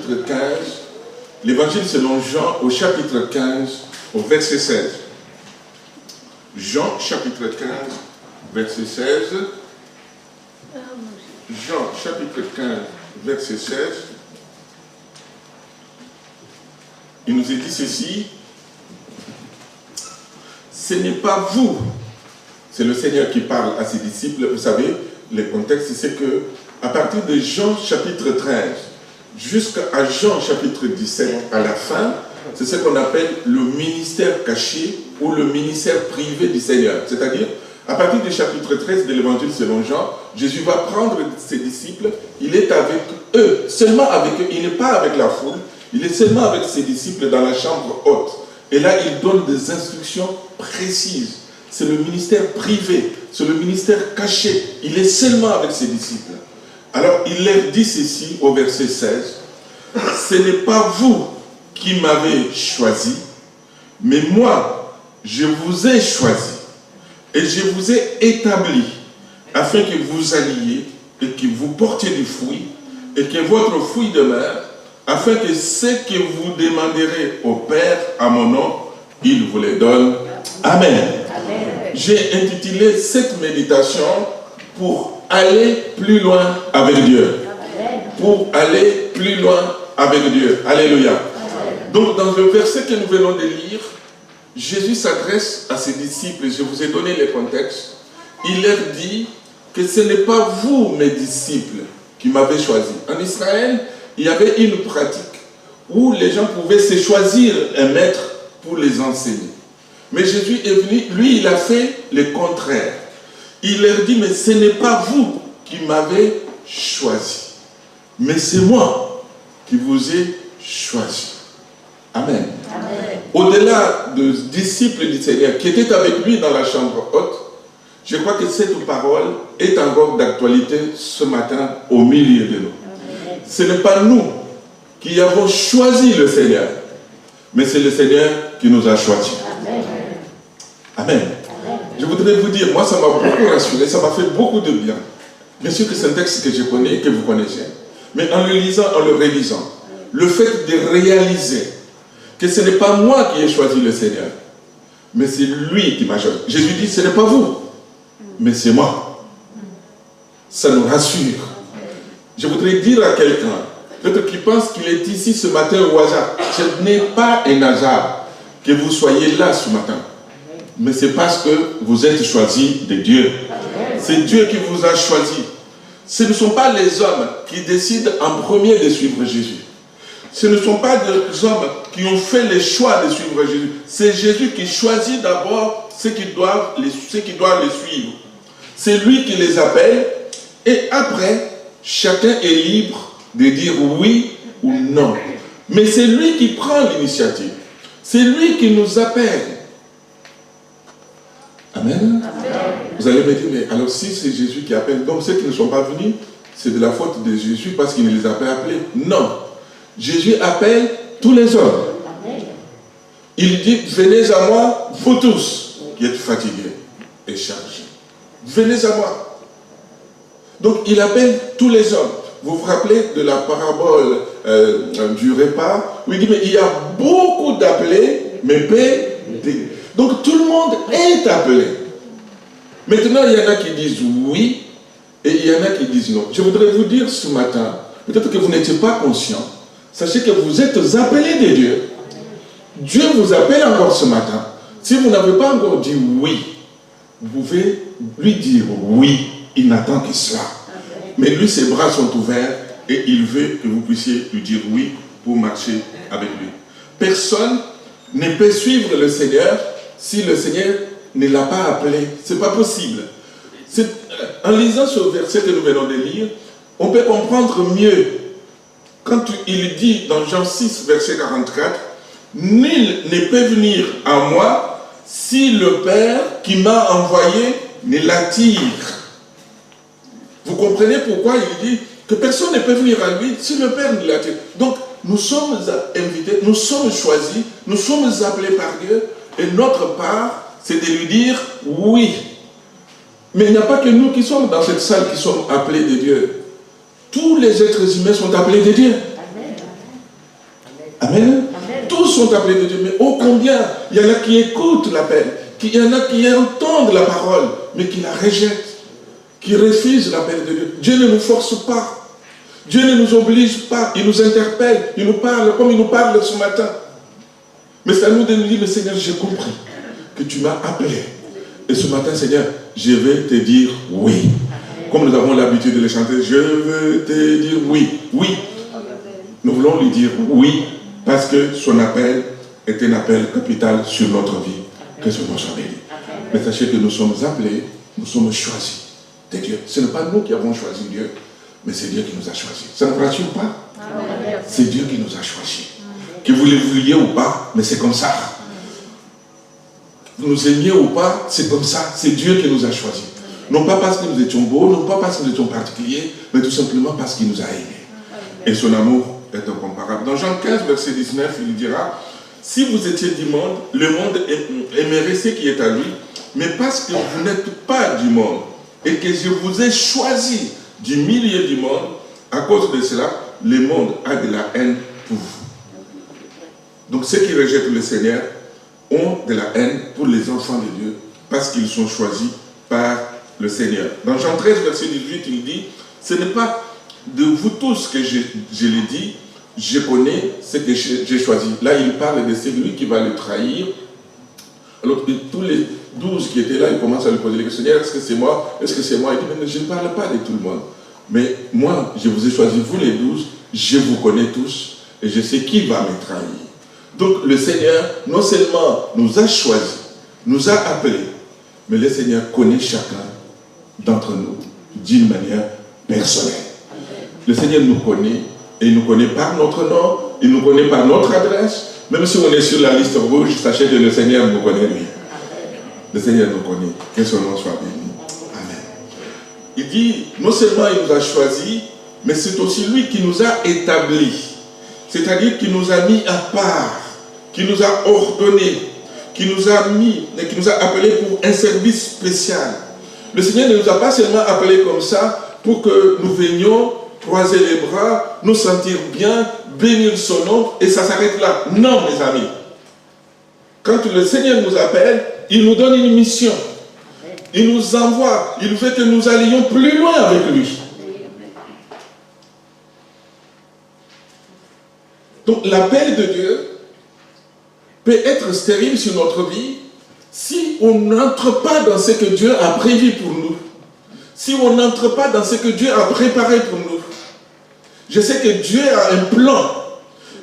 chapitre 15, l'évangile selon Jean au chapitre 15, au verset 16. Jean chapitre 15, verset 16. Jean chapitre 15, verset 16. Il nous est dit ceci. Ce n'est pas vous, c'est le Seigneur qui parle à ses disciples. Vous savez, le contexte, c'est que à partir de Jean chapitre 13 jusqu'à Jean chapitre 17, à la fin, c'est ce qu'on appelle le ministère caché ou le ministère privé du Seigneur. C'est-à-dire, à partir du chapitre 13 de l'évangile selon Jean, Jésus va prendre ses disciples, il est avec eux, seulement avec eux, il n'est pas avec la foule, il est seulement avec ses disciples dans la chambre haute. Et là, il donne des instructions précises. C'est le ministère privé, c'est le ministère caché. Il est seulement avec ses disciples. Alors, il leur dit ceci au verset 16. Ce n'est pas vous qui m'avez choisi, mais moi, je vous ai choisi. Et je vous ai établi afin que vous alliez et que vous portiez du fruit et que votre fruit demeure, afin que ce que vous demanderez au Père à mon nom, il vous les donne. Amen. Amen. J'ai intitulé cette méditation pour aller plus loin avec Dieu. Amen. Pour aller plus loin avec Dieu. Alléluia. Amen. Donc dans le verset que nous venons de lire, Jésus s'adresse à ses disciples, je vous ai donné le contexte. Il leur dit que ce n'est pas vous, mes disciples, qui m'avez choisi. En Israël, il y avait une pratique où les gens pouvaient se choisir un maître pour les enseigner. Mais Jésus est venu, lui, il a fait le contraire. Il leur dit, mais ce n'est pas vous qui m'avez choisi, mais c'est moi qui vous ai choisi. Amen. Amen. Au-delà des disciples du Seigneur qui étaient avec lui dans la chambre haute, je crois que cette parole est encore d'actualité ce matin au milieu de nous. Amen. Ce n'est pas nous qui avons choisi le Seigneur, mais c'est le Seigneur qui nous a choisis. Amen. Amen. Amen. Je voudrais vous dire, moi ça m'a beaucoup rassuré, ça m'a fait beaucoup de bien. Bien sûr que c'est un texte que je connais, que vous connaissez, mais en le lisant, en le réalisant, le fait de réaliser que ce n'est pas moi qui ai choisi le Seigneur, mais c'est lui qui m'a choisi. Jésus dit, ce n'est pas vous, mais c'est moi. Ça nous rassure. Je voudrais dire à quelqu'un, peut-être qui pense qu'il est ici ce matin au hasard, ce n'est pas un hasard que vous soyez là ce matin, mais c'est parce que vous êtes choisi de Dieu. C'est Dieu qui vous a choisi. Ce ne sont pas les hommes qui décident en premier de suivre Jésus. Ce ne sont pas des hommes qui ont fait le choix de suivre Jésus. C'est Jésus qui choisit d'abord ceux qui doivent les suivre. C'est lui qui les appelle. Et après, chacun est libre de dire oui ou non. Mais c'est lui qui prend l'initiative. C'est lui qui nous appelle. Amen. Amen. Vous allez me dire, mais alors si c'est Jésus qui appelle, donc ceux qui ne sont pas venus, c'est de la faute de Jésus parce qu'il ne les a pas appelés. Non. Jésus appelle tous les hommes. Il dit, venez à moi, vous tous, qui êtes fatigués et chargés. Venez à moi. Donc, il appelle tous les hommes. Vous vous rappelez de la parabole du repas, où il dit, mais il y a beaucoup d'appelés, mais peu. Donc, tout le monde est appelé. Maintenant, il y en a qui disent oui, et il y en a qui disent non. Je voudrais vous dire ce matin, peut-être que vous n'étiez pas conscient, sachez que vous êtes appelés de Dieu. Dieu vous appelle encore ce matin. Si vous n'avez pas encore dit oui, vous pouvez lui dire oui. Il n'attend que cela. Mais lui, ses bras sont ouverts et il veut que vous puissiez lui dire oui pour marcher avec lui. Personne ne peut suivre le Seigneur si le Seigneur ne l'a pas appelé. Ce n'est pas possible. En lisant ce verset que nous venons de lire, on peut comprendre mieux. Quand il dit dans Jean 6, verset 44, « Nul ne peut venir à moi si le Père qui m'a envoyé ne l'attire. » Vous comprenez pourquoi il dit que personne ne peut venir à lui si le Père ne l'attire. Donc, nous sommes invités, nous sommes choisis, nous sommes appelés par Dieu, et notre part, c'est de lui dire oui. Mais il n'y a pas que nous qui sommes dans cette salle qui sommes appelés de Dieu. Tous les êtres humains sont appelés de Dieu. sont appelés de Dieu, mais ô combien il y en a qui écoutent l'appel, il y en a qui entendent la parole, mais qui la rejettent, qui refusent l'appel de Dieu. Dieu ne nous force pas. Dieu ne nous oblige pas. Il nous interpelle, il nous parle comme il nous parle ce matin. Mais c'est à nous de nous dire, mais Seigneur, j'ai compris que tu m'as appelé. Et ce matin, Seigneur, je vais te dire oui. Comme nous avons l'habitude de le chanter, je veux te dire oui. Oui. Nous voulons lui dire oui, parce que son appel est un appel capital sur notre vie. Que ce nom soit béni. Mais sachez que nous sommes appelés, nous sommes choisis de Dieu. Ce n'est pas nous qui avons choisi Dieu, mais c'est Dieu qui nous a choisis. Ça ne vous rassure pas? C'est Dieu qui nous a choisis. Que vous le vouliez ou pas, mais c'est comme ça. Vous nous aimiez ou pas, c'est comme ça. C'est Dieu qui nous a choisis. Non pas parce que nous étions beaux, non pas parce que nous étions particuliers, mais tout simplement parce qu'il nous a aimés. Et son amour est incomparable. Dans Jean 15, verset 19, il dira, si vous étiez du monde, le monde aimerait ce qui est à lui, mais parce que vous n'êtes pas du monde, et que je vous ai choisi du milieu du monde, à cause de cela, le monde a de la haine pour vous. Donc ceux qui rejettent le Seigneur ont de la haine pour les enfants de Dieu, parce qu'ils sont choisis par le Seigneur. Dans Jean 13, verset 18, il dit, ce n'est pas de vous tous que je l'ai dit, je connais ce que j'ai choisi. Là, il parle de celui qui va le trahir. Alors, tous les 12 qui étaient là, ils commencent à lui poser les questions. Est-ce que c'est moi? Est-ce que c'est moi? Il dit, mais je ne parle pas de tout le monde. Mais moi, je vous ai choisi, vous les 12, je vous connais tous, et je sais qui va me trahir. Donc, le Seigneur, non seulement nous a choisis, nous a appelés, mais le Seigneur connaît chacun d'entre nous d'une manière personnelle. Le Seigneur nous connaît, et il nous connaît par notre nom, il nous connaît par notre adresse. Même si on est sur la liste rouge, sachez que le Seigneur nous connaît, lui. Le Seigneur nous connaît. Que son nom soit béni. Amen. Il dit, non seulement il nous a choisis, mais c'est aussi lui qui nous a établis. C'est-à-dire qu'il nous a mis à part, qui nous a ordonné, qui nous a mis, qui nous a appelés pour un service spécial. Le Seigneur ne nous a pas seulement appelés comme ça pour que nous venions croiser les bras, nous sentir bien, bénir son nom, et ça s'arrête là. Non, mes amis. Quand le Seigneur nous appelle, il nous donne une mission. Il nous envoie. Il veut que nous allions plus loin avec lui. Donc l'appel de Dieu peut être stérile sur notre vie si on n'entre pas dans ce que Dieu a prévu pour nous. Si on n'entre pas dans ce que Dieu a préparé pour nous. Je sais que Dieu a un plan.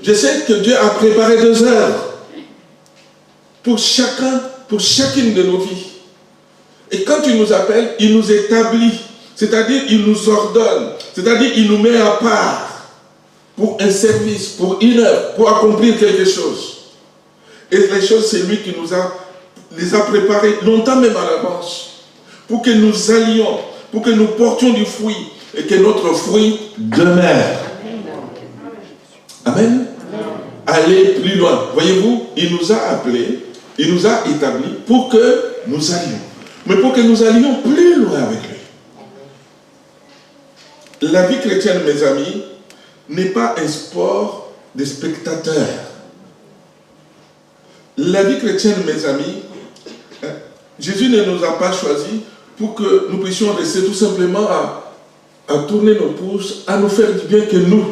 Je sais que Dieu a préparé 2 heures pour chacun, pour chacune de nos vies. Et quand il nous appelle, il nous établit. C'est-à-dire, il nous ordonne. C'est-à-dire, il nous met à part pour un service, pour une œuvre, pour accomplir quelque chose. Et les choses, c'est lui qui les a préparées longtemps même à l'avance. Pour que nous allions, pour que nous portions du fruit. Et que notre fruit demeure. Amen. Aller plus loin. Voyez-vous, il nous a appelés, il nous a établis pour que nous allions. Mais pour que nous allions plus loin avec lui. La vie chrétienne, mes amis, n'est pas un sport de spectateurs. La vie chrétienne, mes amis, Jésus ne nous a pas choisis pour que nous puissions rester tout simplement à tourner nos pouces, à nous faire du bien que nous.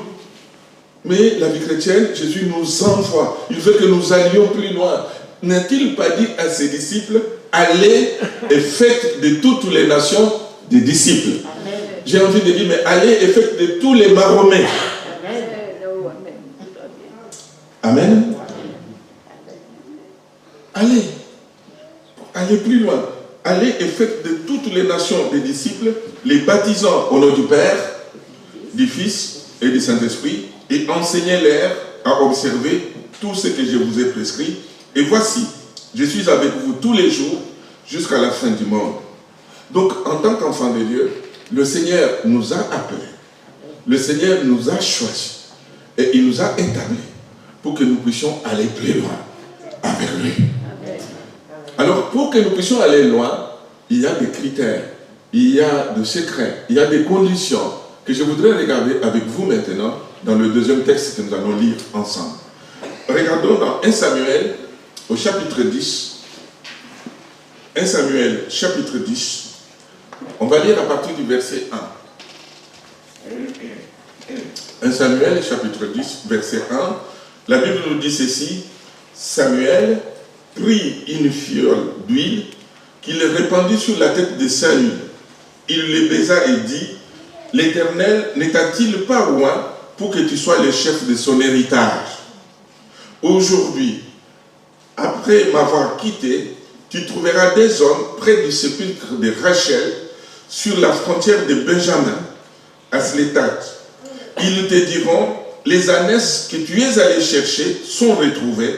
Mais la vie chrétienne, Jésus nous envoie. Il veut que nous allions plus loin. N'a-t-il pas dit à ses disciples, allez et faites de toutes les nations des disciples? J'ai envie de dire, mais allez et faites de tous les Mahorais. Amen. Allez plus loin. Allez et faites de toutes les nations des disciples, les baptisant au nom du Père, du Fils et du Saint-Esprit, et enseignez-leur à observer tout ce que je vous ai prescrit. Et voici, je suis avec vous tous les jours jusqu'à la fin du monde. Donc, en tant qu'enfants de Dieu, le Seigneur nous a appelés. Le Seigneur nous a choisis. Et il nous a établis pour que nous puissions aller plus loin avec lui. Alors, pour que nous puissions aller loin, il y a des critères, il y a des secrets, il y a des conditions que je voudrais regarder avec vous maintenant dans le deuxième texte que nous allons lire ensemble. regardons dans 1 Samuel au chapitre 10. 1 Samuel chapitre 10. On va lire à partir du verset 1. 1 Samuel chapitre 10, verset 1. La Bible nous dit ceci. Samuel prit une fiole d'huile qu'il répandit sur la tête de Saül. Il le baisa et dit, l'Éternel n'est-il pas loin pour que tu sois le chef de son héritage? Aujourd'hui, après m'avoir quitté, tu trouveras des hommes près du sépulcre de Rachel, sur la frontière de Benjamin, à Slétat. Ils te diront, les ânesses que tu es allé chercher sont retrouvées,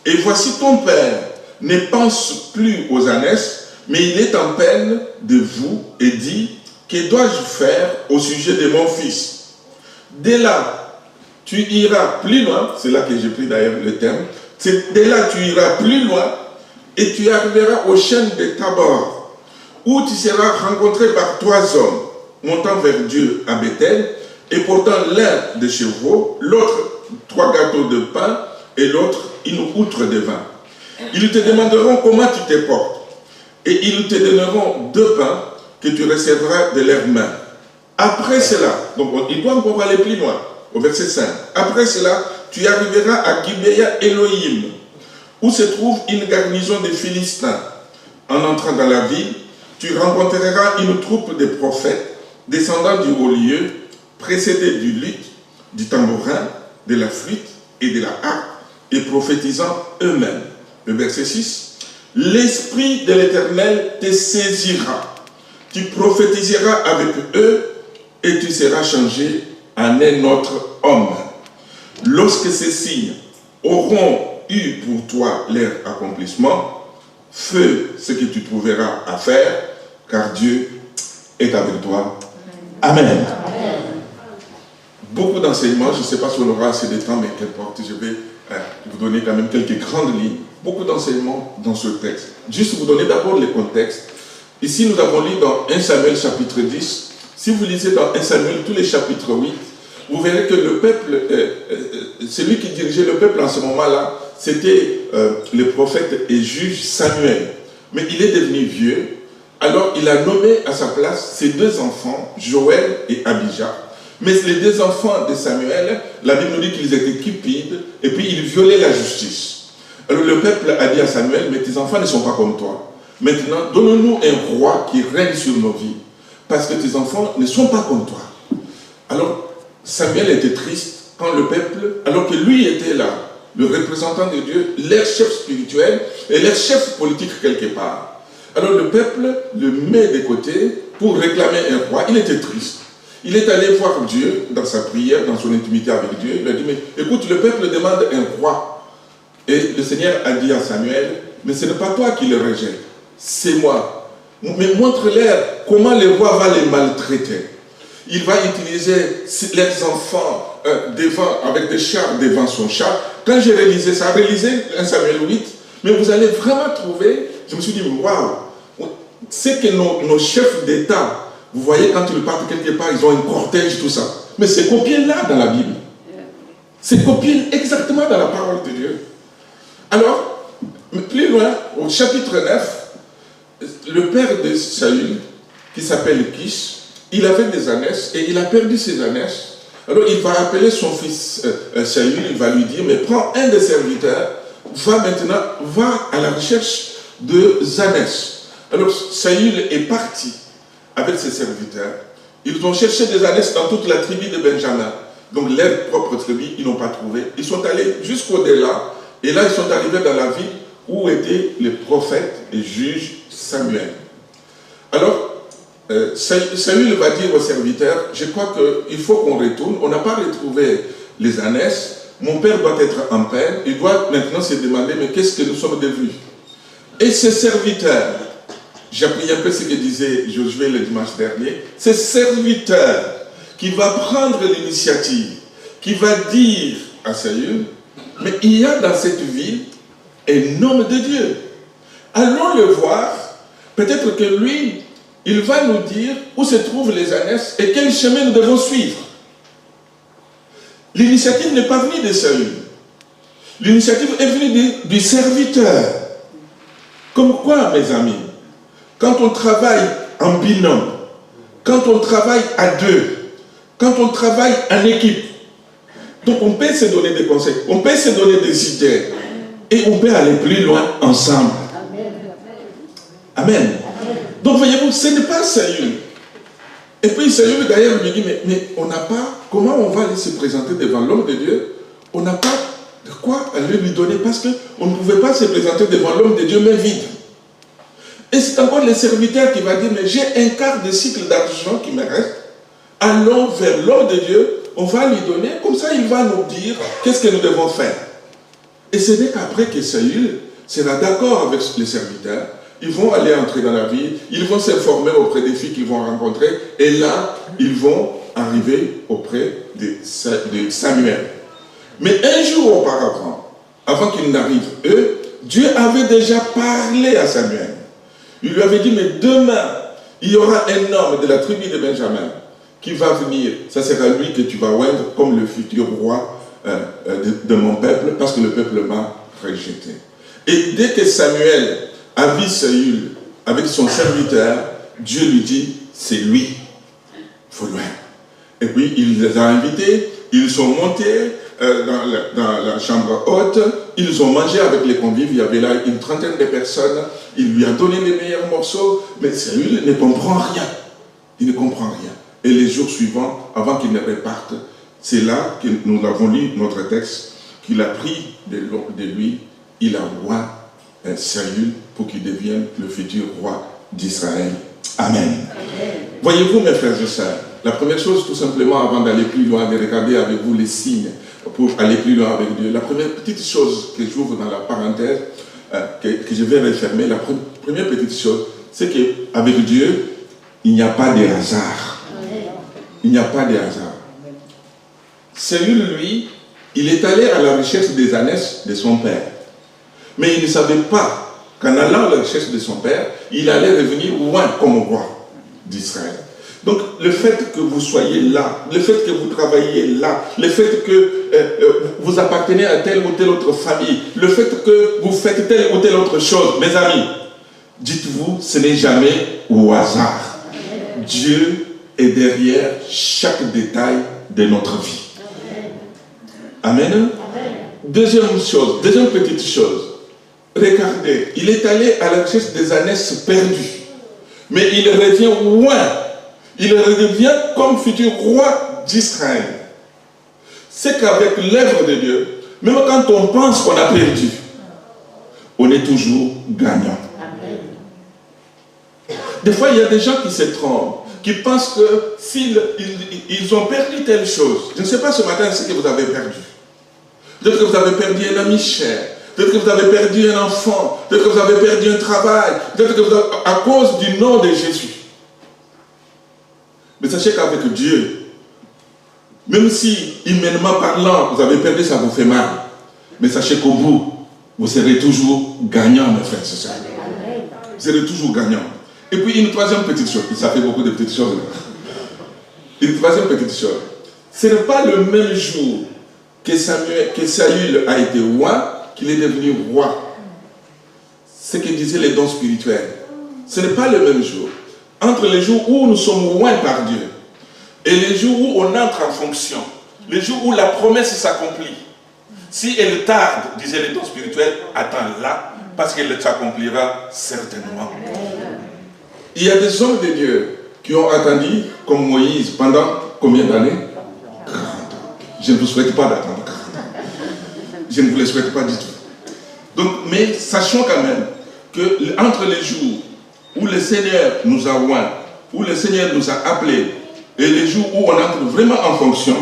et voici ton père ne pense plus aux ânesses, mais il est en peine de vous et dit, que dois-je faire au sujet de mon fils? Dès là, tu iras plus loin, c'est là que j'ai pris d'ailleurs le thème, dès là tu iras plus loin et tu arriveras aux chaînes de Tabor, où tu seras rencontré par 3 hommes montant vers Dieu à Bethel et portant l'un des chevaux, l'autre 3 gâteaux de pain et l'autre une outre de vin. Ils te demanderont comment tu te portes et ils te donneront 2 pains que tu recevras de leurs mains. Après cela, donc il doit encore aller plus loin, au verset 5. Après cela, tu arriveras à Gibéa Elohim, où se trouve une garnison de Philistins. En entrant dans la ville, tu rencontreras une troupe de prophètes descendant du haut lieu, précédés du luth, du tambourin, de la flûte et de la harpe, et prophétisant eux-mêmes. Le verset 6. L'Esprit de l'Éternel te saisira. Tu prophétiseras avec eux et tu seras changé en un autre homme. Lorsque ces signes auront eu pour toi leur accomplissement, fais ce que tu trouveras à faire, car Dieu est avec toi. Amen. Amen. Beaucoup d'enseignements, je ne sais pas si on aura assez de temps, mais qu'importe, je vais vous donner quand même quelques grandes lignes. Beaucoup d'enseignements dans ce texte. Juste vous donner d'abord le contexte. Ici, nous avons lu dans 1 Samuel chapitre 10. Si vous lisez dans 1 Samuel tous les chapitres 8, vous verrez que le peuple, celui qui dirigeait le peuple en ce moment-là, c'était le prophète et juge Samuel. Mais il est devenu vieux, alors il a nommé à sa place ses 2 enfants, Joël et Abijah. Mais les 2 enfants de Samuel, la Bible nous dit qu'ils étaient cupides et puis ils violaient la justice. Alors le peuple a dit à Samuel, mais tes enfants ne sont pas comme toi. Maintenant, donne-nous un roi qui règne sur nos vies, parce que tes enfants ne sont pas comme toi. Alors, Samuel était triste quand le peuple, alors que lui était là, le représentant de Dieu, leur chef spirituel et leur chef politique quelque part. Alors le peuple le met de côté pour réclamer un roi. Il était triste. Il est allé voir Dieu dans sa prière, dans son intimité avec Dieu. Il a dit, mais écoute, le peuple demande un roi. Et le Seigneur a dit à Samuel, mais ce n'est pas toi qui le rejettes, c'est moi. Mais montre-leur comment le roi va les maltraiter. Il va utiliser les enfants avec des chars devant son char. Quand j'ai réalisé ça, réalisé 1 Samuel 8, mais vous allez vraiment trouver, je me suis dit, waouh, c'est que nos chefs d'État, vous voyez, quand ils partent quelque part, ils ont un cortège, tout ça. Mais c'est copié là dans la Bible. C'est copié exactement dans la parole de Dieu. Alors, plus loin, au chapitre 9, le père de Saül, qui s'appelle Kish, il avait des ânesses et il a perdu ses ânesses. Alors il va appeler son fils Saül, il va lui dire, mais prends un des serviteurs, va à la recherche de ânesses. Alors Saül est parti avec ses serviteurs. Ils ont cherché des ânesses dans toute la tribu de Benjamin. Donc leur propre tribu, ils n'ont pas trouvé. Ils sont allés jusqu'au-delà. Et là, ils sont arrivés dans la ville où était le prophète et juge Samuel. Alors, Saül va dire aux serviteurs, je crois qu'il faut qu'on retourne, on n'a pas retrouvé les ânesses, mon père doit être en peine, il doit maintenant se demander, mais qu'est-ce que nous sommes devenus? Et ces serviteurs, j'ai appris un peu ce que disait Josué le dimanche dernier, ces serviteurs qui va prendre l'initiative, qui va dire à Saül, mais il y a dans cette ville un homme de Dieu. Allons le voir, peut-être que lui, il va nous dire où se trouvent les ânesses et quel chemin nous devons suivre. L'initiative n'est pas venue de Saül. L'initiative est venue du serviteur. Comme quoi, mes amis, quand on travaille en binôme, quand on travaille à deux, quand on travaille en équipe, donc on peut se donner des conseils, on peut se donner des idées et on peut aller plus loin ensemble. Amen. Donc voyez-vous, ce n'est pas Saül. Et puis Saül d'ailleurs me dit, mais on n'a pas, comment on va aller se présenter devant l'homme de Dieu? On n'a pas de quoi aller lui donner parce qu'on ne pouvait pas se présenter devant l'homme de Dieu mais vide. Et c'est encore le serviteur qui va dire, mais j'ai un quart de cycle d'argent qui me reste, allons vers l'homme de Dieu, on va lui donner, comme ça il va nous dire qu'est-ce que nous devons faire. Et ce n'est qu'après que Saül sera d'accord avec les serviteurs, ils vont aller entrer dans la ville, ils vont s'informer auprès des filles qu'ils vont rencontrer, et là, ils vont arriver auprès de Samuel. Mais un jour auparavant, avant qu'ils n'arrivent eux, Dieu avait déjà parlé à Samuel. Il lui avait dit, mais demain, il y aura un homme de la tribu de Benjamin qui va venir. Ça sera lui que tu vas oindre comme le futur roi de mon peuple, parce que le peuple m'a rejeté. Et dès que Samuel a vu Saül avec son serviteur, Dieu lui dit, c'est lui. Il faut loin. Et puis il les a invités, ils sont montés dans la chambre haute, ils ont mangé avec les convives, il y avait là une trentaine de personnes, il lui a donné les meilleurs morceaux, mais Saül ne comprend rien. Il ne comprend rien. Et les jours suivants, avant qu'il ne reparte, c'est là que nous avons lu notre texte, qu'il a pris de lui, il a roi Saül pour qu'il devienne le futur roi d'Israël. Amen. Voyez-vous, mes frères et sœurs, la première chose, tout simplement, avant d'aller plus loin, de regarder avec vous les signes pour aller plus loin avec Dieu, la première petite chose que j'ouvre dans la parenthèse, que je vais refermer, la première petite chose, c'est qu'avec Dieu, il n'y a pas de hasard. Il n'y a pas de hasard. Saül, lui, il est allé à la recherche des ânesses de son père. Mais il ne savait pas qu'en allant à la recherche de son père, il allait revenir loin comme roi d'Israël. Donc, le fait que vous soyez là, le fait que vous travaillez là, le fait que vous appartenez à telle ou telle autre famille, le fait que vous faites telle ou telle autre chose, mes amis, dites-vous, ce n'est jamais au hasard. Dieu est derrière chaque détail de notre vie. Amen. Deuxième petite chose. Regardez, il est allé à la recherche des ânesses perdues. Mais il revient loin. Il revient comme futur roi d'Israël. C'est qu'avec l'œuvre de Dieu, même quand on pense qu'on a perdu, on est toujours gagnant. Des fois, il y a des gens qui se trompent, qui pensent que s'ils ont perdu telle chose, je ne sais pas ce matin ce que vous avez perdu. Peut-être que vous avez perdu un ami cher, peut-être que vous avez perdu un enfant, peut-être que vous avez perdu un travail, peut-être que vous avez, à cause du nom de Jésus. Mais sachez qu'avec Dieu, même si, humainement parlant, vous avez perdu, ça vous fait mal. Mais sachez qu'au bout, vous serez toujours gagnant, mes frères et sœurs. Vous serez toujours gagnant. Et puis une troisième petite chose, ça fait beaucoup de petites choses là. Une troisième petite chose, ce n'est pas le même jour que Saül a été roi, qu'il est devenu roi. Ce que disaient les dons spirituels. Ce n'est pas le même jour. Entre les jours où nous sommes loin par Dieu et les jours où on entre en fonction, les jours où la promesse s'accomplit. Si elle tarde, disaient les dons spirituels, attends là, parce qu'elle s'accomplira certainement. Il y a des hommes de Dieu qui ont attendu, comme Moïse, pendant combien d'années? 40 ans. Je ne vous souhaite pas d'attendre 40 ans. Je ne vous le souhaite pas du tout. Donc, mais sachons quand même que entre les jours où le Seigneur nous a oints, où le Seigneur nous a appelés, et les jours où on entre vraiment en fonction,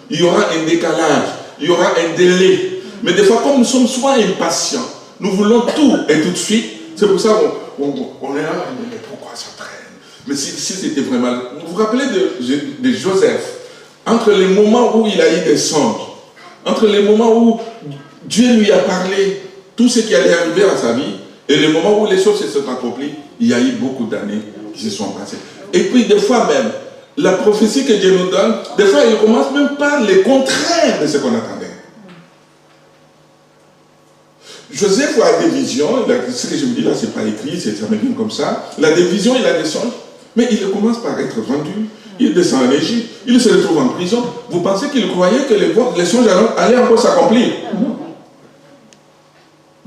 il y aura un décalage, il y aura un délai. Mais des fois, comme nous sommes souvent impatients, nous voulons tout et tout de suite, c'est pour ça qu'on est là, mais pourquoi ça traîne? Mais si c'était vraiment... Vous vous rappelez de Joseph, entre les moments où il a eu des songes, entre les moments où Dieu lui a parlé, tout ce qui allait arriver à sa vie, et les moments où les choses se sont accomplies, il y a eu beaucoup d'années qui se sont passées. Et puis des fois même, la prophétie que Dieu nous donne, des fois il commence même par les contraires de ce qu'on attendait. Joseph a des visions, ce que je vous dis là, c'est pas écrit, ça me vient comme ça. Il a des visions, il a des songes, mais il commence par être vendu. Il descend en Égypte, il se retrouve en prison. Vous pensez qu'il croyait que les songes allaient encore s'accomplir? Non.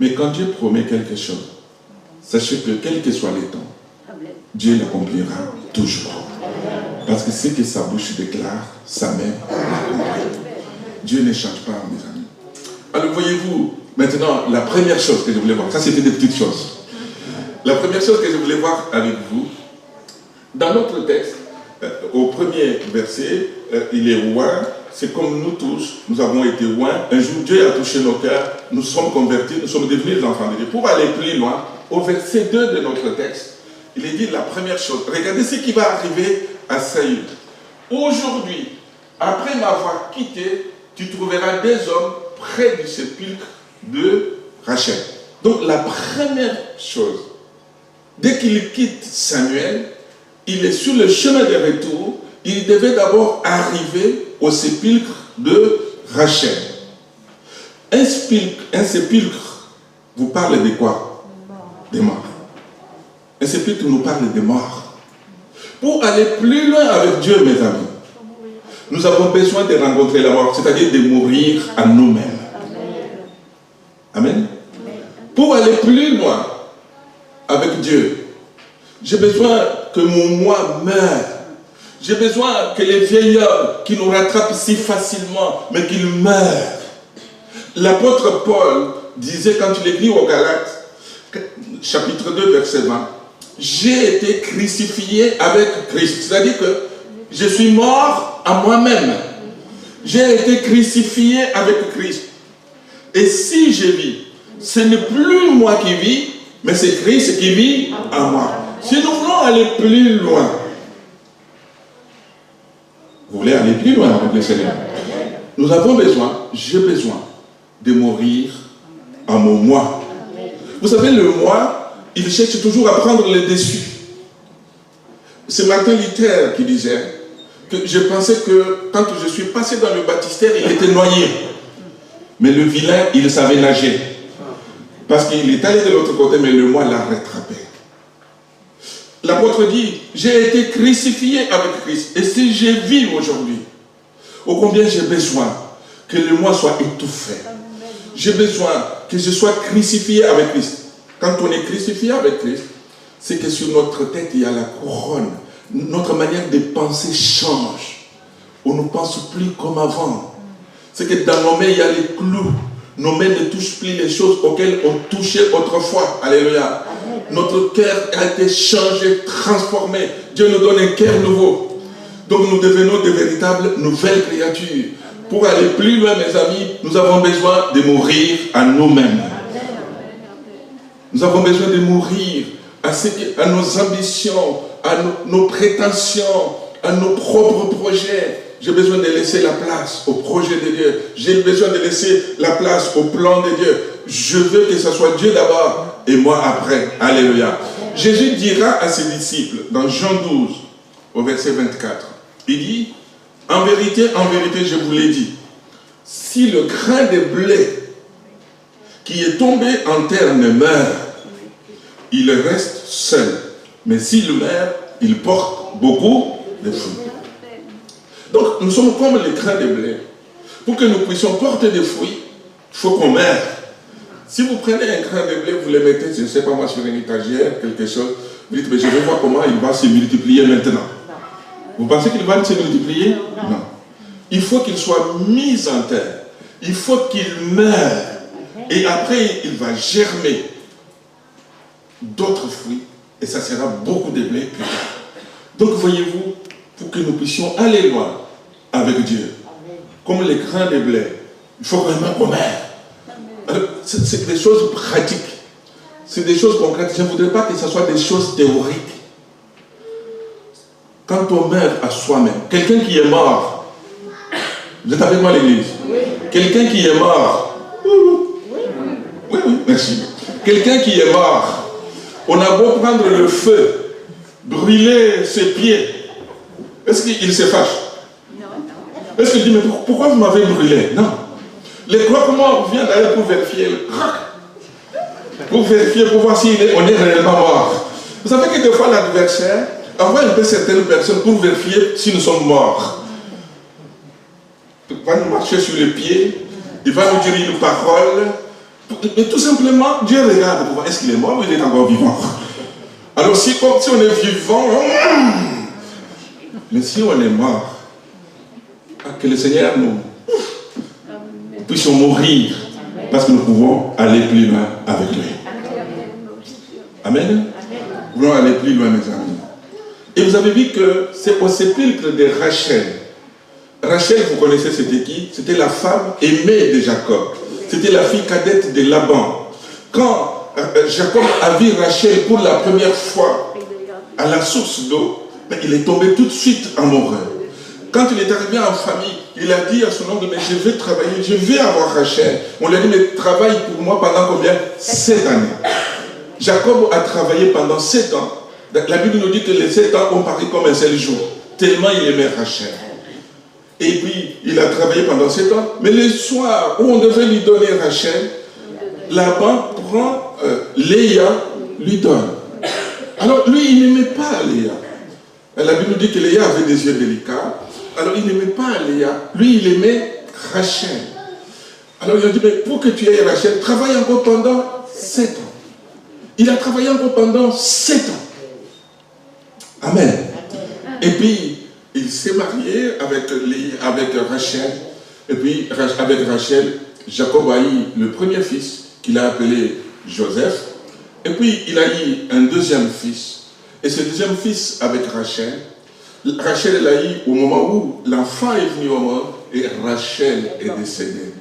Mais quand Dieu promet quelque chose, sachez que quel que soit les temps, Dieu l'accomplira toujours. Parce que ce que sa bouche déclare, sa main l'accomplit. Dieu ne change pas, mes amis. Alors voyez-vous, maintenant, la première chose que je voulais voir, ça c'était des petites choses. La première chose que je voulais voir avec vous, dans notre texte, au premier verset, il est oint, c'est comme nous tous, nous avons été oints. Un jour, Dieu a touché nos cœurs, nous sommes convertis, nous sommes devenus des enfants de Dieu. Pour aller plus loin, au verset 2 de notre texte, il est dit la première chose. Regardez ce qui va arriver à Saül. Aujourd'hui, après m'avoir quitté, tu trouveras des hommes près du sépulcre de Rachel. Donc la première chose, dès qu'il quitte Samuel, il est sur le chemin de retour, il devait d'abord arriver au sépulcre de Rachel. Un sépulcre vous parle de quoi? Des morts. Un sépulcre nous parle des morts. Pour aller plus loin avec Dieu, mes amis, nous avons besoin de rencontrer la mort, c'est-à-dire de mourir à nous-mêmes. Amen. Pour aller plus loin avec Dieu, j'ai besoin que mon moi meure. J'ai besoin que les vieils hommes qui nous rattrapent si facilement, mais qu'ils meurent. L'apôtre Paul disait quand il écrit aux Galates, chapitre 2, verset 20, « J'ai été crucifié avec Christ. » C'est-à-dire que je suis mort à moi-même. J'ai été crucifié avec Christ. Et si je vis, ce n'est plus moi qui vis, mais c'est Christ qui vit en moi. Si nous voulons aller plus loin, vous voulez aller plus loin avec le Seigneur, nous avons besoin, j'ai besoin de mourir à mon moi. Vous savez, le moi, il cherche toujours à prendre le dessus. C'est Martin Luther qui disait que je pensais que quand je suis passé dans le baptistère, il était noyé. Mais le vilain, il savait nager. Parce qu'il est allé de l'autre côté, mais le moi l'a rattrapé. L'apôtre dit, j'ai été crucifié avec Christ. Et si je vis aujourd'hui, ô combien j'ai besoin que le moi soit étouffé. J'ai besoin que je sois crucifié avec Christ. Quand on est crucifié avec Christ, c'est que sur notre tête, il y a la couronne. Notre manière de penser change. On ne pense plus comme avant. C'est que dans nos mains, il y a les clous. Nos mains ne touchent plus les choses auxquelles on touchait autrefois. Alléluia. Notre cœur a été changé, transformé. Dieu nous donne un cœur nouveau. Donc nous devenons de véritables nouvelles créatures. Pour aller plus loin, mes amis, nous avons besoin de mourir à nous-mêmes. Nous avons besoin de mourir à nos ambitions, à nos prétentions, à nos propres projets. J'ai besoin de laisser la place au projet de Dieu. J'ai besoin de laisser la place au plan de Dieu. Je veux que ce soit Dieu d'abord et moi après. Alléluia. Jésus dira à ses disciples dans Jean 12, au verset 24, il dit, en vérité, je vous l'ai dit, si le grain de blé qui est tombé en terre ne meurt, il reste seul. Mais s'il meurt, il porte beaucoup de fruits. Donc, nous sommes comme les grains de blé. Pour que nous puissions porter des fruits, il faut qu'on meure. Si vous prenez un grain de blé, vous le mettez, je ne sais pas moi, sur une étagère, quelque chose, vous dites, mais je vais voir comment il va se multiplier maintenant. Vous pensez qu'il va se multiplier? Non. Il faut qu'il soit mis en terre. Il faut qu'il meure. Et après, il va germer d'autres fruits. Et ça sera beaucoup de blé plus tard. Donc, voyez-vous, pour que nous puissions aller loin avec Dieu, comme les grains de blé, il faut vraiment qu'on meure. C'est des choses pratiques. C'est des choses concrètes. Je ne voudrais pas que ce soit des choses théoriques. Quand on meurt à soi-même, quelqu'un qui est mort, vous êtes avec moi à l'église? Oui. Quelqu'un qui est mort, oui, merci. Quelqu'un qui est mort, on a beau prendre le feu, brûler ses pieds, est-ce qu'il se fâche? Non. Est-ce qu'il dit, mais pourquoi vous m'avez brûlé? Non. Les croque-morts viennent d'ailleurs pour vérifier le crac. Pour vérifier, pour voir si on est réellement mort. Vous savez que des fois l'adversaire envoie un peu certaines personnes pour vérifier si nous sommes morts. Il va nous marcher sur les pieds, il va nous dire une parole. Et tout simplement, Dieu regarde pour voir est-ce qu'il est mort ou il est encore vivant. Alors si on est vivant, mais si on est mort, que le Seigneur nous puissions mourir parce que nous pouvons aller plus loin avec lui. Amen. Nous voulons aller plus loin, mes amis. Et vous avez vu que c'est au sépulcre de Rachel. Rachel, vous connaissez c'était qui? C'était la femme aimée de Jacob. C'était la fille cadette de Laban. Quand Jacob a vu Rachel pour la première fois à la source d'eau, il est tombé tout de suite amoureux. Quand il est arrivé en famille, il a dit à son oncle, mais je vais travailler, je vais avoir Rachel. On lui a dit, mais travaille pour moi pendant combien? 7 années. Jacob a travaillé pendant 7 ans. La Bible nous dit que les 7 ans ont paru comme un seul jour, tellement il aimait Rachel. Et puis, il a travaillé pendant 7 ans, mais le soir où on devait lui donner Rachel, Laban prend Léa, lui donne. Alors, lui, il n'aimait pas Léa. La Bible nous dit que Léa avait des yeux délicats. Alors, il n'aimait pas Léa. Lui, il aimait Rachel. Alors, il a dit, mais pour que tu aies Rachel, travaille encore pendant 7 ans. Il a travaillé encore pendant 7 ans. Amen. Et puis, il s'est marié avec Rachel. Et puis, avec Rachel, Jacob a eu le premier fils qu'il a appelé Joseph. Et puis, il a eu un deuxième fils. Et ce deuxième fils avec Rachel, Rachel l'a eu au moment où l'enfant est venu au monde et Rachel est décédée.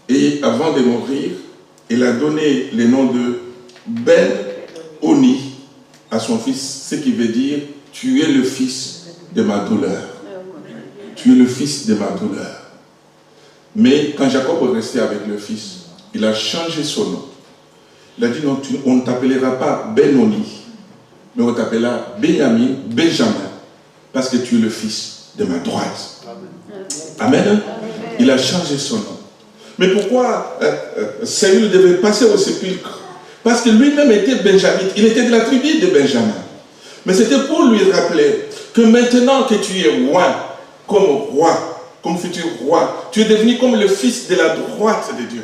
Et avant de mourir, il a donné le nom de Ben-Oni à son fils, ce qui veut dire « Tu es le fils de ma douleur. Tu es le fils de ma douleur. » Mais quand Jacob est resté avec le fils, il a changé son nom. Il a dit non, on ne t'appellera pas Ben-Oni, mais on t'appellera Benjamin, parce que tu es le fils de ma droite. Amen. Il a changé son nom. Mais pourquoi Saül devait passer au sépulcre? Parce que lui-même était benjamite, il était de la tribu de Benjamin. Mais c'était pour lui rappeler que maintenant que tu es roi, comme futur roi, tu es devenu comme le fils de la droite de Dieu.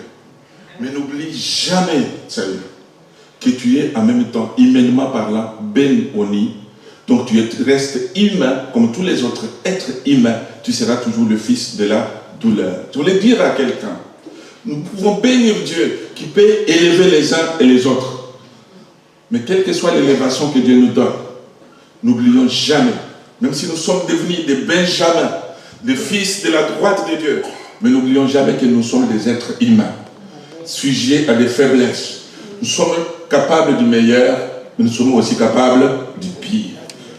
Mais n'oublie jamais, Saül, que tu es en même temps, humainement parlant, Ben-Oni. Donc tu restes humain, comme tous les autres êtres humains, tu seras toujours le fils de la douleur. Je voulais dire à quelqu'un, nous pouvons bénir Dieu qui peut élever les uns et les autres. Mais quelle que soit l'élévation que Dieu nous donne, n'oublions jamais, même si nous sommes devenus des Benjamins, des fils de la droite de Dieu, mais n'oublions jamais que nous sommes des êtres humains, sujets à des faiblesses. Nous sommes capables du meilleur, mais nous sommes aussi capables du pire.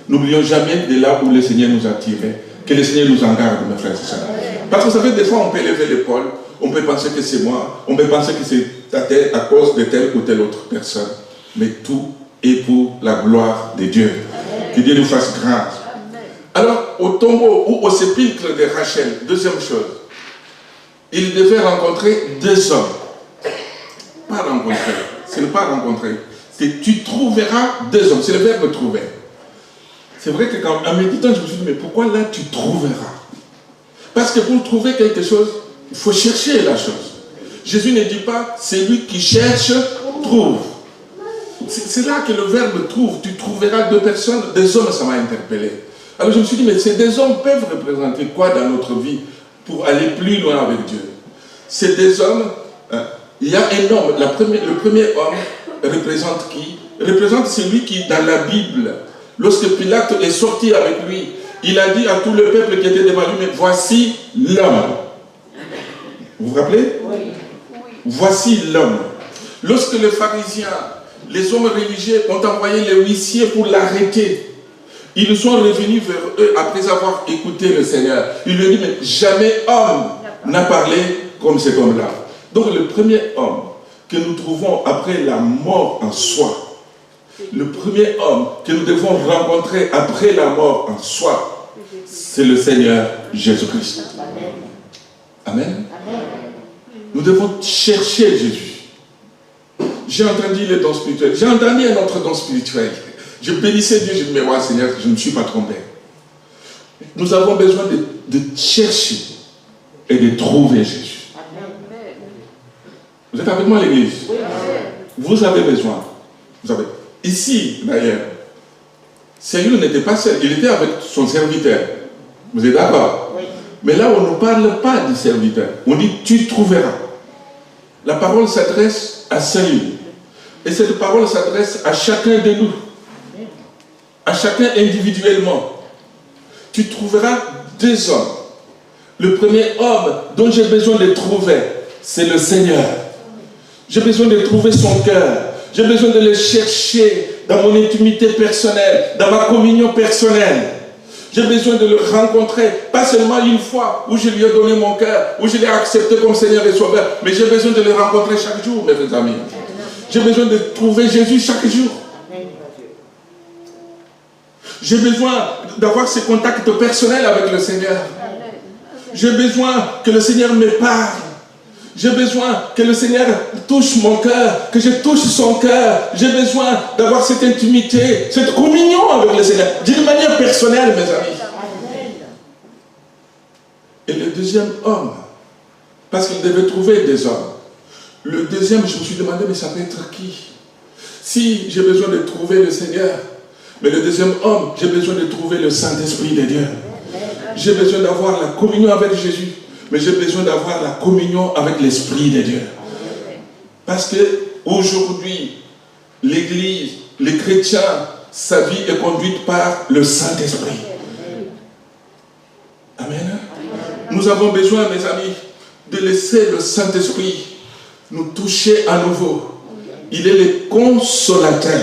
N'oublions jamais de là où le Seigneur nous a tirés. Que le Seigneur nous en garde, mes frères et sœurs. Parce que vous savez, des fois, on peut lever l'épaule, on peut penser que c'est moi, on peut penser que c'est à cause de telle ou telle autre personne. Mais tout est pour la gloire de Dieu. Que Dieu nous fasse grâce. Alors, au tombeau ou au sépulcre de Rachel, deuxième chose, il devait rencontrer 2 hommes. Pas rencontrer. Ce n'est pas rencontrer. C'est tu trouveras 2 hommes. C'est le verbe trouver. C'est vrai que quand en méditant, je me suis dit, mais pourquoi là tu trouveras? Parce que pour trouver quelque chose, il faut chercher la chose. Jésus ne dit pas, celui qui cherche, trouve. C'est là que le verbe trouve. Tu trouveras 2 personnes, 2 hommes, ça m'a interpellé. Alors je me suis dit, mais ces 2 hommes peuvent représenter quoi dans notre vie pour aller plus loin avec Dieu? Ces 2 hommes, il y a un homme, le premier homme représente qui? Représente celui qui, dans la Bible, lorsque Pilate est sorti avec lui, il a dit à tout le peuple qui était devant lui, mais voici l'homme. Vous vous rappelez? Oui. Voici l'homme. Lorsque les pharisiens, les hommes religieux ont envoyé les huissiers pour l'arrêter, ils sont revenus vers eux après avoir écouté le Seigneur. Ils lui ont dit, mais jamais homme n'a parlé comme cet homme-là. Donc le premier homme que nous trouvons après la mort en soi, le premier homme que nous devons rencontrer après la mort en soi, c'est le Seigneur Jésus-Christ. Amen. Nous devons chercher Jésus. J'ai entendu les dons spirituels. J'ai entendu un autre don spirituel. Je bénissais Dieu, je dis, mais moi, Seigneur, je ne me suis pas trompé. Nous avons besoin de chercher et de trouver Jésus. Vous êtes avec moi à l'église? Vous avez besoin. Ici, d'ailleurs, Saül n'était pas seul, il était avec son serviteur. Vous êtes d'accord? Oui. Mais là, on ne parle pas du serviteur. On dit, tu trouveras. La parole s'adresse à Saül. Et cette parole s'adresse à chacun de nous. À chacun individuellement. Tu trouveras deux hommes. Le premier homme dont j'ai besoin de trouver, c'est le Seigneur. J'ai besoin de trouver son cœur. J'ai besoin de le chercher dans mon intimité personnelle, dans ma communion personnelle. J'ai besoin de le rencontrer, pas seulement une fois où je lui ai donné mon cœur, où je l'ai accepté comme Seigneur et Sauveur, mais j'ai besoin de le rencontrer chaque jour, mes frères amis. J'ai besoin de trouver Jésus chaque jour. J'ai besoin d'avoir ce contact personnel avec le Seigneur. J'ai besoin que le Seigneur me parle. J'ai besoin que le Seigneur touche mon cœur, que je touche son cœur. J'ai besoin d'avoir cette intimité, cette communion avec le Seigneur, d'une manière personnelle, mes amis. Et le deuxième homme, parce qu'il devait trouver des hommes. Le deuxième, je me suis demandé, mais ça peut être qui? Si j'ai besoin de trouver le Seigneur, mais le deuxième homme, j'ai besoin de trouver le Saint-Esprit de Dieu. J'ai besoin d'avoir la communion avec Jésus. Mais j'ai besoin d'avoir la communion avec l'Esprit de Dieu. Parce que aujourd'hui, l'Église, les chrétiens, sa vie est conduite par le Saint-Esprit. Amen. Nous avons besoin, mes amis, de laisser le Saint-Esprit nous toucher à nouveau. Il est le consolateur.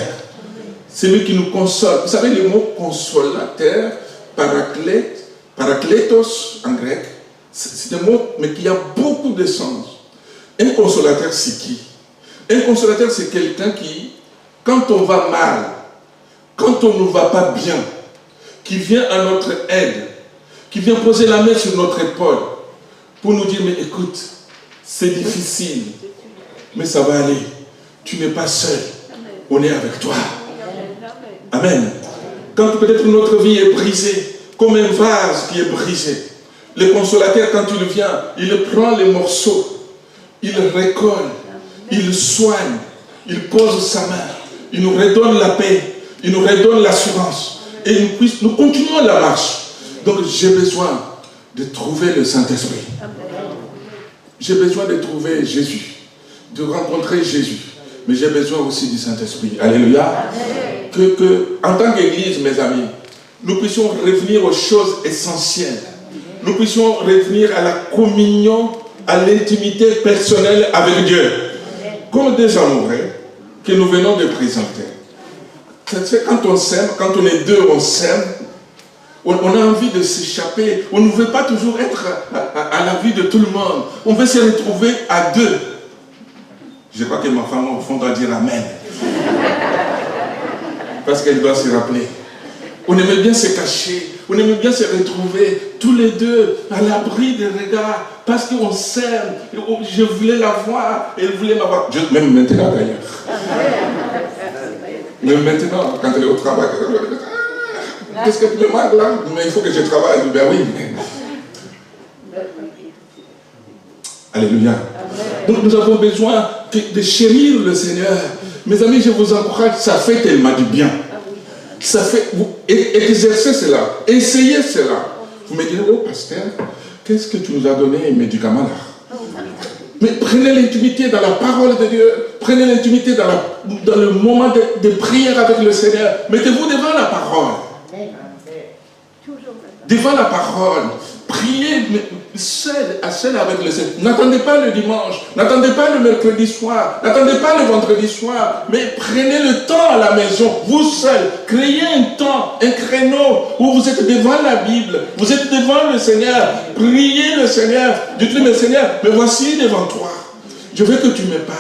C'est lui qui nous console. Vous savez, le mot consolateur, paraclète, parakletos en grec, c'est un mot, mais qui a beaucoup de sens. Un consolateur, c'est qui? Un consolateur, c'est quelqu'un qui, quand on va mal, quand on ne va pas bien, qui vient à notre aide, qui vient poser la main sur notre épaule, pour nous dire, mais écoute, c'est difficile, mais ça va aller. Tu n'es pas seul. On est avec toi. Amen. Quand peut-être notre vie est brisée, comme un vase qui est brisé, le consolateur, quand il vient, il prend les morceaux, il recolle, il soigne, il pose sa main, il nous redonne la paix, il nous redonne l'assurance, et nous continuons la marche. Donc j'ai besoin de trouver le Saint-Esprit. J'ai besoin de trouver Jésus, de rencontrer Jésus, mais j'ai besoin aussi du Saint-Esprit. Alléluia. En tant qu'Église, mes amis, nous puissions revenir aux choses essentielles. Nous puissions revenir à la communion, à l'intimité personnelle avec Dieu. Comme des amoureux que nous venons de présenter. C'est quand on s'aime, quand on est deux, on s'aime. On a envie de s'échapper. On ne veut pas toujours être à la vue de tout le monde. On veut se retrouver à deux. Je crois que ma femme, au fond, doit dire Amen. Parce qu'elle doit se rappeler. On aimait bien se cacher. On aimait bien se retrouver tous les deux à l'abri des regards. Parce qu'on s'aime. Je voulais la voir. Elle voulait m'avoir. Même maintenant, d'ailleurs. Même maintenant, quand elle est au travail. Qu'est-ce que tu me manques là? Mais il faut que je travaille. Ben oui. Alléluia. Donc nous avons besoin de chérir le Seigneur. Mes amis, je vous encourage, ça fait tellement du bien. Ça fait, exercez cela, essayez cela. Vous me direz, oh pasteur, qu'est-ce que tu nous as donné un médicament là? Mais prenez l'intimité dans la parole de Dieu. Prenez l'intimité dans le moment de prière avec le Seigneur. Mettez-vous devant la parole. Devant la parole. Priez seul avec le Seigneur. N'attendez pas le dimanche. N'attendez pas le mercredi soir. N'attendez pas le vendredi soir. Mais prenez le temps à la maison. Vous seul. Créez un temps, un créneau où vous êtes devant la Bible. Vous êtes devant le Seigneur. Priez le Seigneur. Dites-lui, mais Seigneur, me voici devant toi. Je veux que tu me parles.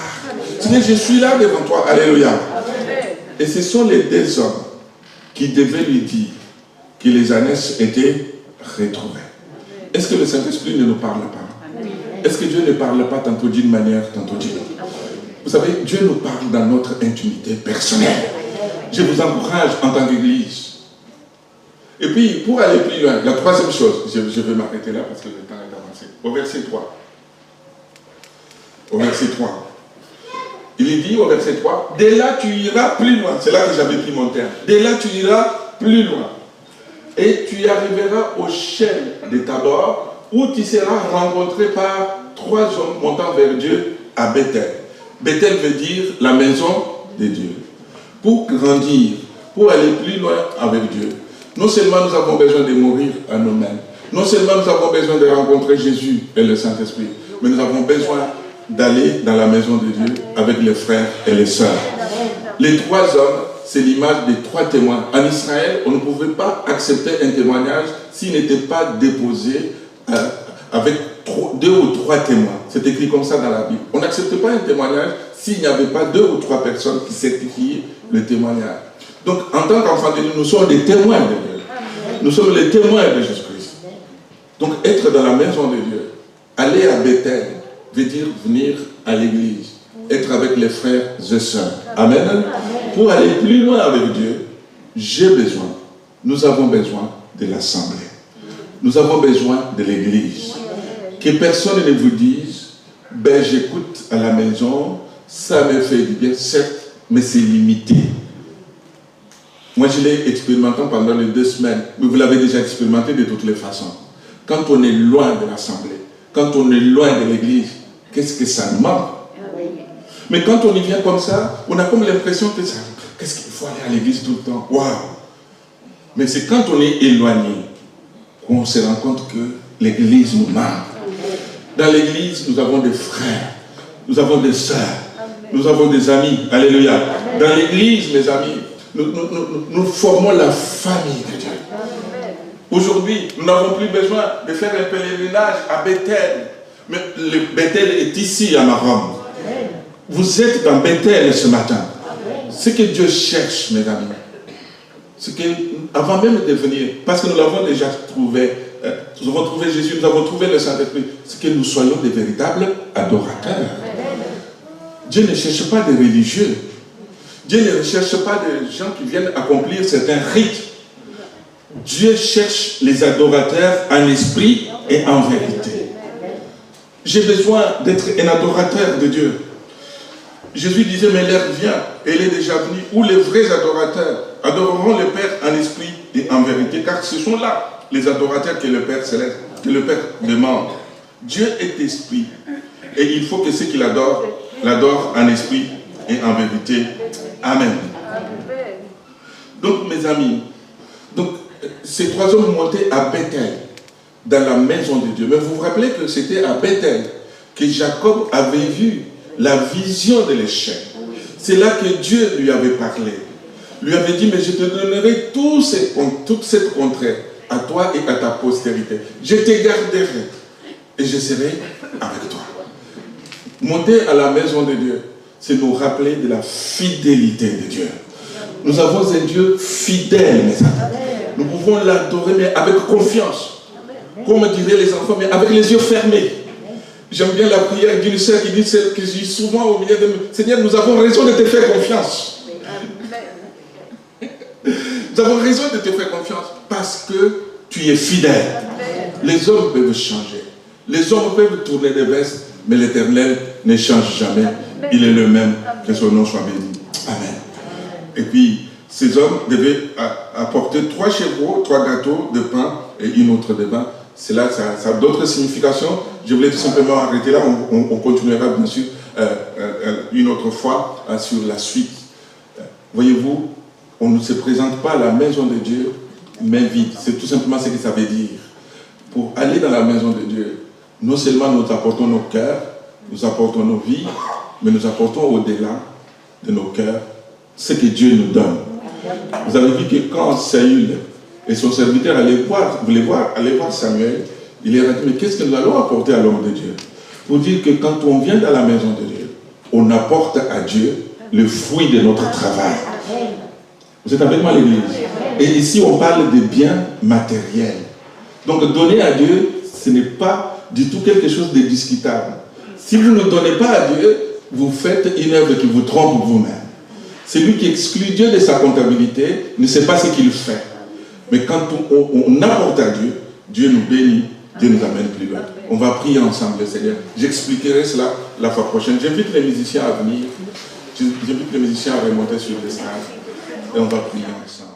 Seigneur, je suis là devant toi. Alléluia. Et ce sont les deux hommes qui devaient lui dire que les ânesses étaient retrouvées. Est-ce que le Saint-Esprit ne nous parle pas? Est-ce que Dieu ne parle pas tantôt d'une manière, tantôt d'une autre? Vous savez, Dieu nous parle dans notre intimité personnelle. Je vous encourage en tant qu'Église. Et puis, pour aller plus loin, la troisième chose, je vais m'arrêter là parce que le temps est avancé. Au verset 3. Au verset 3. Il est dit au verset 3, dès là tu iras plus loin. C'est là que j'avais pris mon terme. Dès là tu iras plus loin. Et tu arriveras au chêne de Tabor, où tu seras rencontré par 3 hommes montant vers Dieu à Bethel. Bethel veut dire la maison de Dieu. Pour grandir, pour aller plus loin avec Dieu, non seulement nous avons besoin de mourir à nous-mêmes, non seulement nous avons besoin de rencontrer Jésus et le Saint-Esprit, mais nous avons besoin d'aller dans la maison de Dieu avec les frères et les sœurs. Les 3 hommes, c'est l'image des 3 témoins. En Israël, on ne pouvait pas accepter un témoignage s'il n'était pas déposé avec 2 ou 3 témoins. C'est écrit comme ça dans la Bible. On n'accepte pas un témoignage s'il n'y avait pas 2 ou 3 personnes qui certifient le témoignage. Donc, en tant qu'enfants de Dieu, nous sommes des témoins de Dieu. Nous sommes les témoins de Jésus-Christ. Donc, être dans la maison de Dieu, aller à Bethel, veut dire venir à l'église, être avec les frères et sœurs. Amen. Pour aller plus loin avec Dieu, nous avons besoin de l'assemblée. Nous avons besoin de l'église. Que personne ne vous dise, ben j'écoute à la maison, ça me fait du bien, certes, mais c'est limité. Moi, je l'ai expérimenté pendant les 2 semaines, mais vous l'avez déjà expérimenté de toutes les façons. Quand on est loin de l'assemblée, quand on est loin de l'église, qu'est-ce que ça nous manque? Mais quand on y vient comme ça, on a comme l'impression que ça, qu'est-ce qu'il faut aller à l'église tout le temps? Waouh! Mais c'est quand on est éloigné qu'on se rend compte que l'église nous manque. Dans l'église, nous avons des frères, nous avons des sœurs, nous avons des amis. Alléluia. Dans l'église, mes amis, nous formons la famille de Dieu. Aujourd'hui, nous n'avons plus besoin de faire un pèlerinage à Bethel. Mais le Bethel est ici à Marom. Vous êtes dans Bethel ce matin. Ce que Dieu cherche, mes amis, c'est que, avant même de venir, parce que nous l'avons déjà trouvé, nous avons trouvé Jésus, nous avons trouvé le Saint-Esprit, c'est que nous soyons des véritables adorateurs. Dieu ne cherche pas des religieux. Dieu ne recherche pas des gens qui viennent accomplir certains rites. Dieu cherche les adorateurs en esprit et en vérité. J'ai besoin d'être un adorateur de Dieu. Jésus disait, mais l'heure vient, et elle est déjà venue, où les vrais adorateurs adoreront le Père en esprit et en vérité, car ce sont là les adorateurs que le Père céleste, que le Père demande. Dieu est esprit, et il faut que ceux qui l'adorent, l'adorent en esprit et en vérité. Amen. Donc, mes amis, ces 3 hommes montaient à Bethel, dans la maison de Dieu. Mais vous vous rappelez que c'était à Bethel que Jacob avait vu la vision de l'échec. C'est là que Dieu lui avait parlé. Lui avait dit, mais je te donnerai toute cette contrée à toi et à ta postérité. Je te garderai et je serai avec toi. Monter à la maison de Dieu, c'est nous rappeler de la fidélité de Dieu. Nous avons un Dieu fidèle, mes amis. Nous pouvons l'adorer, mais avec confiance. Comme diraient les enfants, mais avec les yeux fermés. J'aime bien la prière d'une sœur qui dit, que je dis souvent au milieu de nous, Seigneur, nous avons raison de te faire confiance. Nous avons raison de te faire confiance parce que tu es fidèle. Les hommes peuvent changer. Les hommes peuvent tourner des vestes, mais l'Éternel ne change jamais. Il est le même, que son nom soit béni. Amen. Et puis, ces hommes devaient apporter 3 chevreaux, 3 gâteaux de pain et une autre de vin. Cela, ça a d'autres significations. Je voulais tout simplement arrêter là. On continuera bien sûr une autre fois sur la suite. Voyez-vous, on ne se présente pas à la maison de Dieu main vide. C'est tout simplement ce que ça veut dire. Pour aller dans la maison de Dieu, non seulement nous apportons nos cœurs, nous apportons nos vies, mais nous apportons au-delà de nos cœurs ce que Dieu nous donne. Vous avez vu que quand Saül et son serviteur allaient voir Samuel, il leur a dit, mais qu'est-ce que nous allons apporter à l'homme de Dieu? Pour dire que quand on vient dans la maison de Dieu, on apporte à Dieu le fruit de notre travail. Vous êtes avec moi, l'église? Et ici, on parle de biens matériels. Donc, donner à Dieu, ce n'est pas du tout quelque chose de discutable. Si vous ne donnez pas à Dieu, vous faites une œuvre qui vous trompe vous-même. Celui qui exclut Dieu de sa comptabilité ne sait pas ce qu'il fait. Mais quand on apporte à Dieu, Dieu nous bénit, Dieu nous amène plus loin. On va prier ensemble, Seigneur. J'expliquerai cela la fois prochaine. J'invite les musiciens à venir. J'invite les musiciens à remonter sur le stage. Et on va prier ensemble.